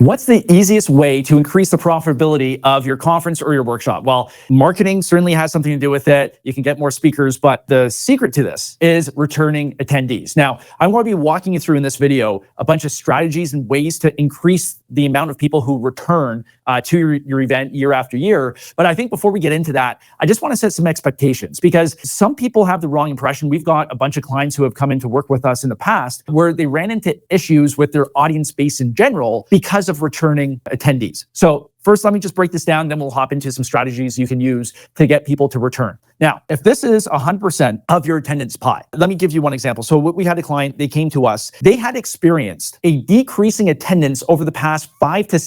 What's the easiest way to increase the profitability of your conference or your workshop? Well, marketing certainly has something to do with it. You can get more speakers, but the secret to this is returning attendees. Now, I'm going to be walking you through in this video a bunch of strategies and ways to increase the amount of people who return to your event year after year. But I think before we get into that, I just want to set some expectations, because some people have the wrong impression. We've got a bunch of clients who have come in to work with us in the past where they ran into issues with their audience base in general because of returning attendees. So first, let me just break this down, then we'll hop into some strategies you can use to get people to return. Now, if this is 100% of your attendance pie, let me give you one example. So we had a client, they came to us, they had experienced a decreasing attendance over the past 5 to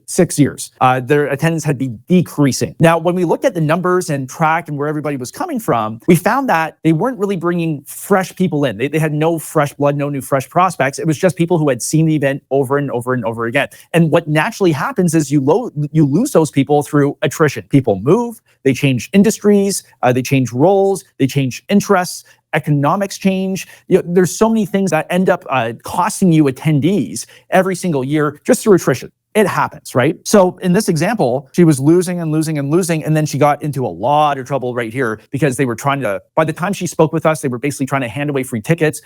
6 years. Their attendance had been decreasing. Now, when we looked at the numbers and tracked and where everybody was coming from, we found that they weren't really bringing fresh people in. They had no fresh blood, no new fresh prospects. It was just people who had seen the event over and over and over again. And what naturally happens is you lose those people through attrition. People move, they change industries, they change roles, they change interests. Economics change. There's so many things that end up costing you attendees every single year just through attrition. It happens, right? So in this example, she was losing and losing and losing, and then she got into a lot of trouble right here because they were trying to, by the time she spoke with us, they were basically trying to hand away free tickets,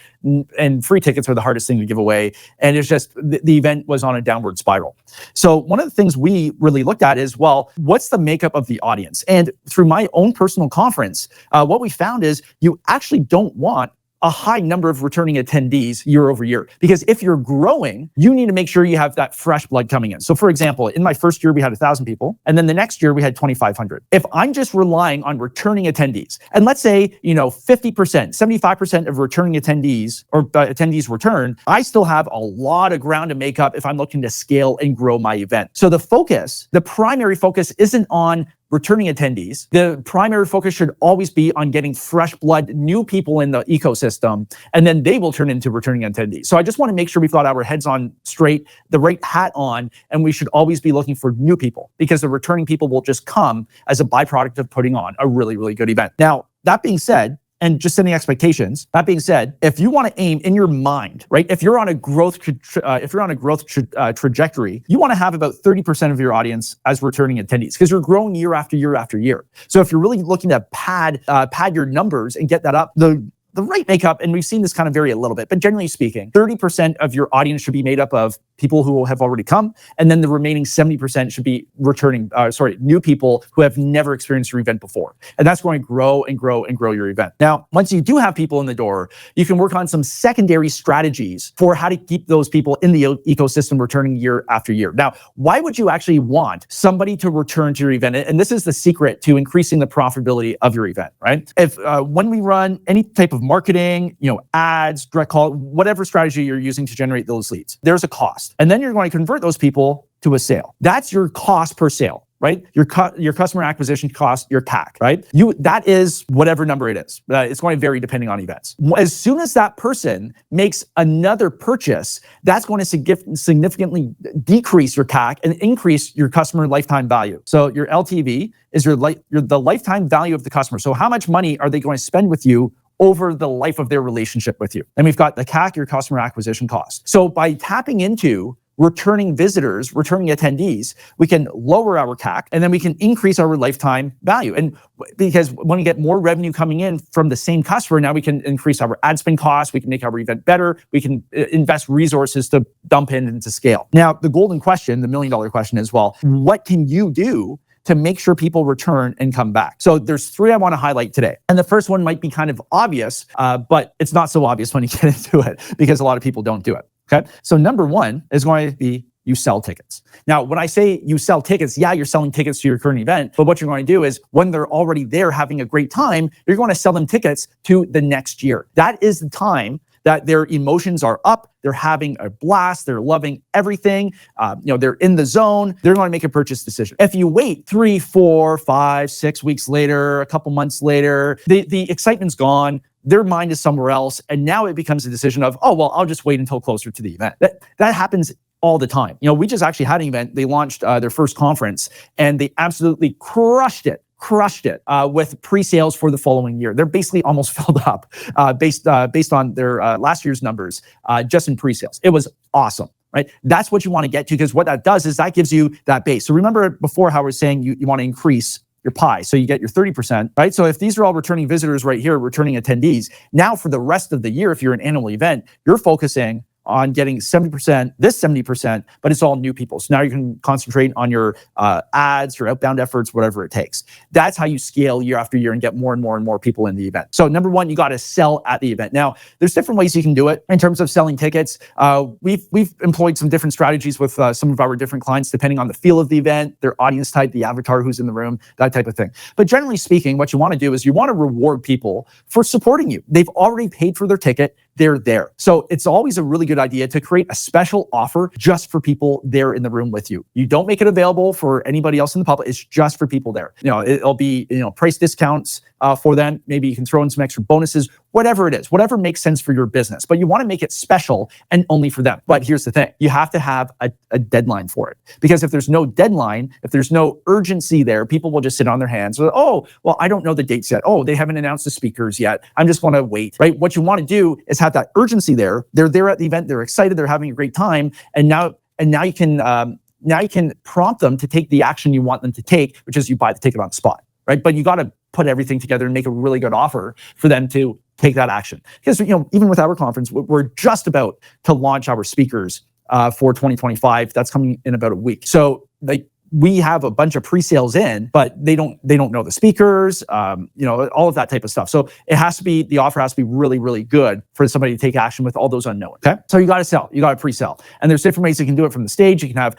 and free tickets are the hardest thing to give away. And it's just, the event was on a downward spiral. So one of the things we really looked at is, well, what's the makeup of the audience? And through my own personal conference, what we found is you actually don't want a high number of returning attendees year over year. Because if you're growing, you need to make sure you have that fresh blood coming in. So for example, in my first year, we had 1,000 people. And then the next year we had 2,500. If I'm just relying on returning attendees, and let's say, 50%, 75% of returning attendees or attendees return, I still have a lot of ground to make up if I'm looking to scale and grow my event. So the primary focus isn't on returning attendees. The primary focus should always be on getting fresh blood, new people in the ecosystem, and then they will turn into returning attendees. So I just want to make sure we've got our heads on straight, the right hat on, and we should always be looking for new people, because the returning people will just come as a byproduct of putting on a really, really good event. Now, that being said, and just setting expectations. That being said, if you want to aim in your mind, right? If you're on a growth trajectory, you want to have about 30% of your audience as returning attendees, because you're growing year after year after year. So if you're really looking to pad your numbers and get that up, the right makeup, and we've seen this kind of vary a little bit, but generally speaking, 30% of your audience should be made up of people who have already come, and then the remaining 70% should be new people who have never experienced your event before. And that's going to grow and grow and grow your event. Now, once you do have people in the door, you can work on some secondary strategies for how to keep those people in the ecosystem returning year after year. Now, why would you actually want somebody to return to your event? And this is the secret to increasing the profitability of your event, right? If when we run any type of marketing, ads, direct call, whatever strategy you're using to generate those leads, there's a cost. And then you're going to convert those people to a sale. That's your cost per sale, right? Your customer acquisition cost, your CAC, right? That is whatever number it is. It's going to vary depending on events. As soon as that person makes another purchase, that's going to significantly decrease your CAC and increase your customer lifetime value. So your LTV is the lifetime value of the customer. So how much money are they going to spend with you over the life of their relationship with you? And we've got the CAC, your customer acquisition cost. So by tapping into returning visitors, returning attendees, we can lower our CAC, and then we can increase our lifetime value. And because when we get more revenue coming in from the same customer, now we can increase our ad spend costs, we can make our event better, we can invest resources to dump in and to scale. Now, the golden question, the $1 million question is, well, what can you do to make sure people return and come back? So there's 3 I want to highlight today. And the first one might be kind of obvious, but it's not so obvious when you get into it, because a lot of people don't do it, okay? So number 1 is going to be you sell tickets. Now, when I say you sell tickets, yeah, you're selling tickets to your current event, but what you're going to do is when they're already there having a great time, you're going to sell them tickets to the next year. That is the time that their emotions are up, they're having a blast, they're loving everything, they're in the zone, they're going to make a purchase decision. If you wait 3, 4, 5, 6 weeks later, a couple months later, the excitement's gone, their mind is somewhere else, and now it becomes a decision of, oh, well, I'll just wait until closer to the event. That happens all the time. We just actually had an event, they launched their first conference, and they absolutely crushed it with pre-sales for the following year. They're basically almost filled up based on their last year's numbers just in pre-sales. It was awesome. right? That's what you want to get to, because what that does is that gives you that base. So remember before how I was saying you want to increase your pie. So you get your 30%, right? So if these are all returning visitors right here, returning attendees, now for the rest of the year, if you're an annual event, you're focusing on getting 70%, this 70%, but it's all new people. So now you can concentrate on your ads, your outbound efforts, whatever it takes. That's how you scale year after year and get more and more and more people in the event. So number one, you got to sell at the event. Now, there's different ways you can do it in terms of selling tickets. We've employed some different strategies with some of our different clients, depending on the feel of the event, their audience type, the avatar who's in the room, that type of thing. But generally speaking, what you want to do is you want to reward people for supporting you. They've already paid for their ticket. They're there. So it's always a really good idea to create a special offer just for people there in the room with you. You don't make it available for anybody else in the public. It's just for people there. It'll be, price discounts for them. Maybe you can throw in some extra bonuses, whatever it is, whatever makes sense for your business. But you want to make it special and only for them. But here's the thing. You have to have a deadline for it. Because if there's no deadline, if there's no urgency there, people will just sit on their hands. Oh, well, I don't know the dates yet. Oh, they haven't announced the speakers yet. I'm just going to wait, right? What you want to do is have that urgency there. They're there at the event. They're excited. They're having a great time. And now you can prompt them to take the action you want them to take, which is you buy the ticket on the spot, right? But you got to put everything together and make a really good offer for them to take that action. Because even with our conference, we're just about to launch our speakers for 2025. That's coming in about a week. So we have a bunch of pre-sales in, but they don't know the speakers, all of that type of stuff. So the offer has to be really, really good for somebody to take action with all those unknowns. Okay. So you got to sell, you got to pre-sell. And there's different ways you can do it from the stage. You can have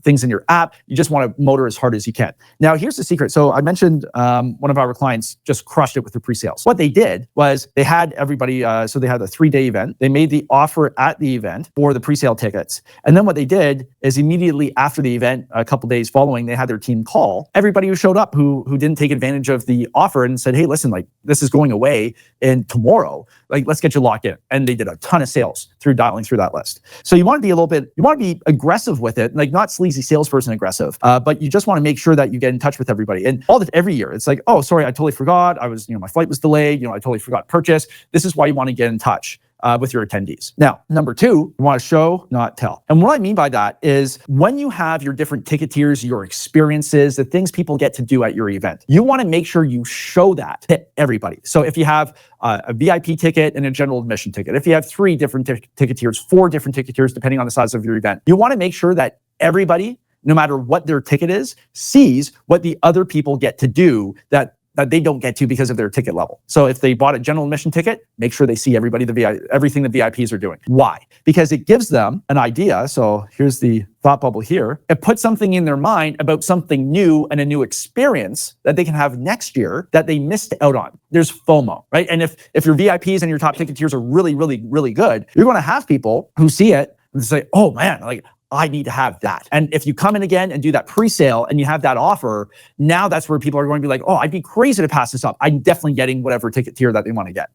things in your app. You just want to motor as hard as you can. Now, here's the secret. So I mentioned one of our clients just crushed it with the pre-sales. What they did was they had everybody, so they had a 3-day event. They made the offer at the event for the pre-sale tickets. And then what they did is immediately after the event, a couple days following, they had their team call everybody who showed up who didn't take advantage of the offer and said, hey, listen, this is going away and tomorrow, let's get you locked in. And they did a ton of sales through dialing through that list. So you want to be aggressive with it, not sleazy salesperson aggressive, but you just want to make sure that you get in touch with everybody. And every year, it's like, oh, sorry, I totally forgot. My flight was delayed. I totally forgot purchase. This is why you want to get in touch with your attendees. Now, number 2, you want to show, not tell. And what I mean by that is when you have your different ticket tiers, your experiences, the things people get to do at your event, you want to make sure you show that to everybody. So if you have a VIP ticket and a general admission ticket, if you have 3 different ticket tiers, 4 different ticket tiers, depending on the size of your event, you want to make sure that everybody, no matter what their ticket is, sees what the other people get to do that they don't get to because of their ticket level. So if they bought a general admission ticket, make sure they see everything the VIPs are doing. Why? Because it gives them an idea. So here's the thought bubble here. It puts something in their mind about something new and a new experience that they can have next year that they missed out on. There's FOMO, right? And if your VIPs and your top ticket tiers are really, really, really good, you're going to have people who see it and say, oh man, I need to have that. And if you come in again and do that pre-sale and you have that offer, now that's where people are going to be like, oh, I'd be crazy to pass this up. I'm definitely getting whatever ticket tier that they want to get.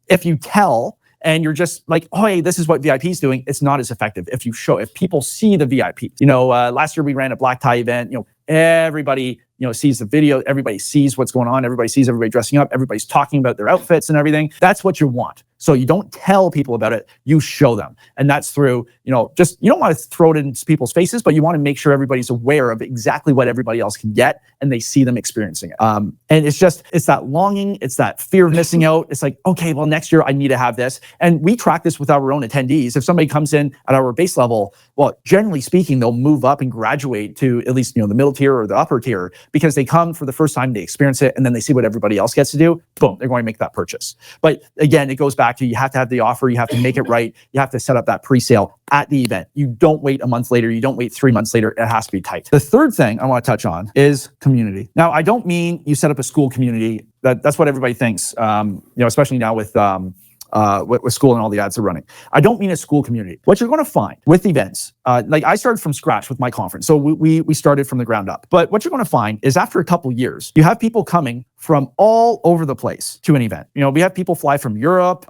If you tell and you're just like, oh, hey, this is what VIP is doing, it's not as effective. If people see the VIP, last year we ran a black tie event, everybody, sees the video, everybody sees what's going on, everybody sees everybody dressing up, everybody's talking about their outfits and everything. That's what you want. So you don't tell people about it, you show them. And that's through, you don't want to throw it in people's faces, but you want to make sure everybody's aware of exactly what everybody else can get and they see them experiencing it. And it's that longing, it's that fear of missing out. It's like, okay, well, next year I need to have this. And we track this with our own attendees. If somebody comes in at our base level, well, generally speaking, they'll move up and graduate to at least, the middle tier or the upper tier because they come for the first time, they experience it, and then they see what everybody else gets to do. Boom, they're going to make that purchase. But again, it goes back to you have to have the offer, you have to make it right, you have to set up that pre-sale at the event. You don't wait a month later, you don't wait 3 months later, it has to be tight. The third thing I want to touch on is community. Now, I don't mean you set up a school community. That's what everybody thinks, especially now with school and all the ads they're running. I don't mean a school community. What you're going to find with events, Like I started from scratch with my conference. So we started from the ground up. But what you're going to find is after a couple years, you have people coming from all over the place to an event. We have people fly from Europe,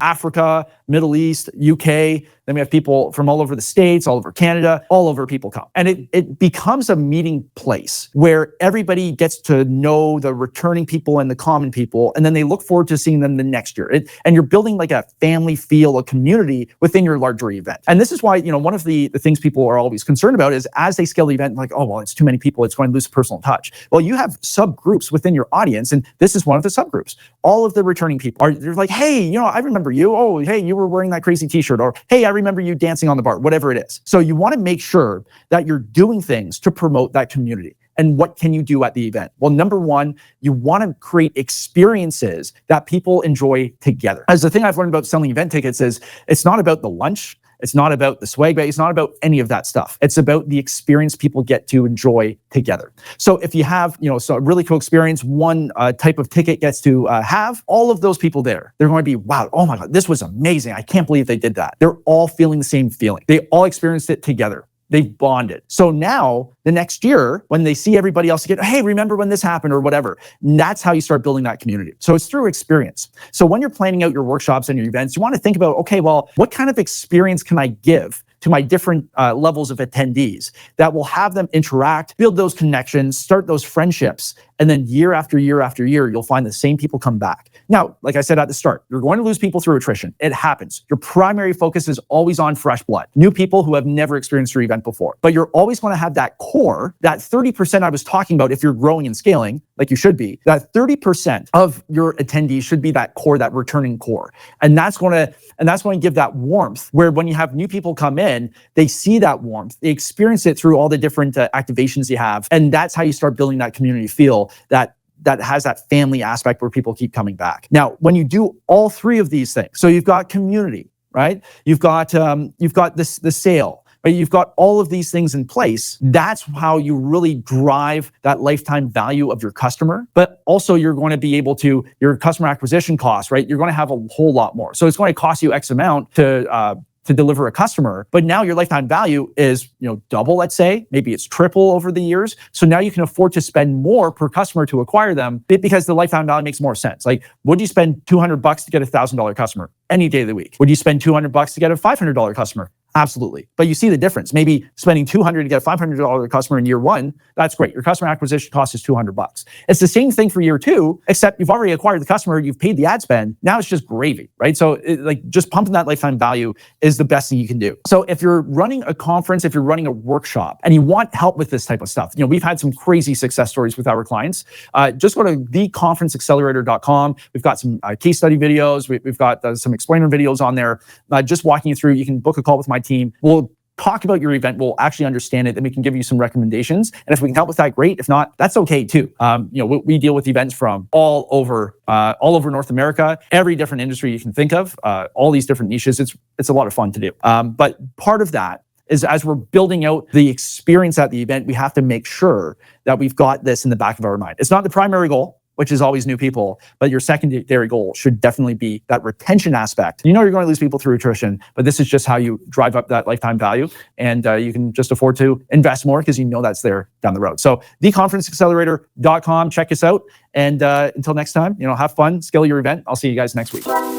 Africa, Middle East, UK. Then we have people from all over the States, all over Canada, all over people come. And it becomes a meeting place where everybody gets to know the returning people and the common people, and then they look forward to seeing them the next year. And you're building like a family feel, a community within your larger event. And this is why, one of the things people are always concerned about is as they scale the event, like, oh, well, it's too many people, it's going to lose personal touch. Well, you have subgroups within your audience, and this is one of the subgroups. All of the returning people they're like, hey, I remember you. Oh, hey, you were wearing that crazy t-shirt, or hey, I remember you dancing on the bar, whatever it is. So you want to make sure that you're doing things to promote that community. And what can you do at the event? Well, number one, you want to create experiences that people enjoy together. As the thing I've learned about selling event tickets is it's not about the lunch. It's not about the swag bag. It's not about any of that stuff. It's about the experience people get to enjoy together. So if you have, so a really cool experience, one type of ticket gets to have all of those people there. They're going to be, wow, oh my God, this was amazing. I can't believe they did that. They're all feeling the same feeling. They all experienced it together. They've bonded. So now the next year, when they see everybody else again, hey, remember when this happened or whatever, that's how you start building that community. So it's through experience. So when you're planning out your workshops and your events, you want to think about, okay, well, what kind of experience can I give to my different levels of attendees that will have them interact, build those connections, start those friendships, and then year after year after year, you'll find the same people come back. Now, like I said at the start, you're going to lose people through attrition. It happens. Your primary focus is always on fresh blood, new people who have never experienced your event before. But you're always going to have that core, that 30% I was talking about if you're growing and scaling, like you should be, that 30% of your attendees should be that core, that returning core. And that's going to give that warmth where when you have new people come in, they see that warmth, they experience it through all the different activations you have. And that's how you start building that community feel that has that family aspect where people keep coming back. Now, when you do all three of these things, so you've got community, right? You've got the sale, but you've got all of these things in place. That's how you really drive that lifetime value of your customer. But also you're going to be able to, your customer acquisition costs, right? You're going to have a whole lot more. So it's going to cost you X amount to deliver a customer, but now your lifetime value is, double, let's say, maybe it's triple over the years. So now you can afford to spend more per customer to acquire them because the lifetime value makes more sense. Like, would you spend $200 to get a $1,000 customer any day of the week? Would you spend $200 to get a $500 customer? Absolutely. But you see the difference. Maybe spending $200 to get a $500 customer in year one, that's great. Your customer acquisition cost is $200. It's the same thing for year two, except you've already acquired the customer, you've paid the ad spend. Now it's just gravy, right? So just pumping that lifetime value is the best thing you can do. So if you're running a conference, if you're running a workshop and you want help with this type of stuff, we've had some crazy success stories with our clients. Just go to theconferenceaccelerator.com. We've got some case study videos. We've got some explainer videos on there, just walking you through. You can book a call with my team. We'll talk about your event. We'll actually understand it, and we can give you some recommendations. And if we can help with that, great. If not, that's okay too. We deal with events from all over North America, every different industry you can think of, all these different niches. It's a lot of fun to do. But part of that is as we're building out the experience at the event, we have to make sure that we've got this in the back of our mind. It's not the primary goal, which is always new people, but your secondary goal should definitely be that retention aspect. You're going to lose people through attrition, but this is just how you drive up that lifetime value, and you can just afford to invest more because that's there down the road. So theconferenceaccelerator.com, check us out, and until next time, have fun, scale your event. I'll see you guys next week.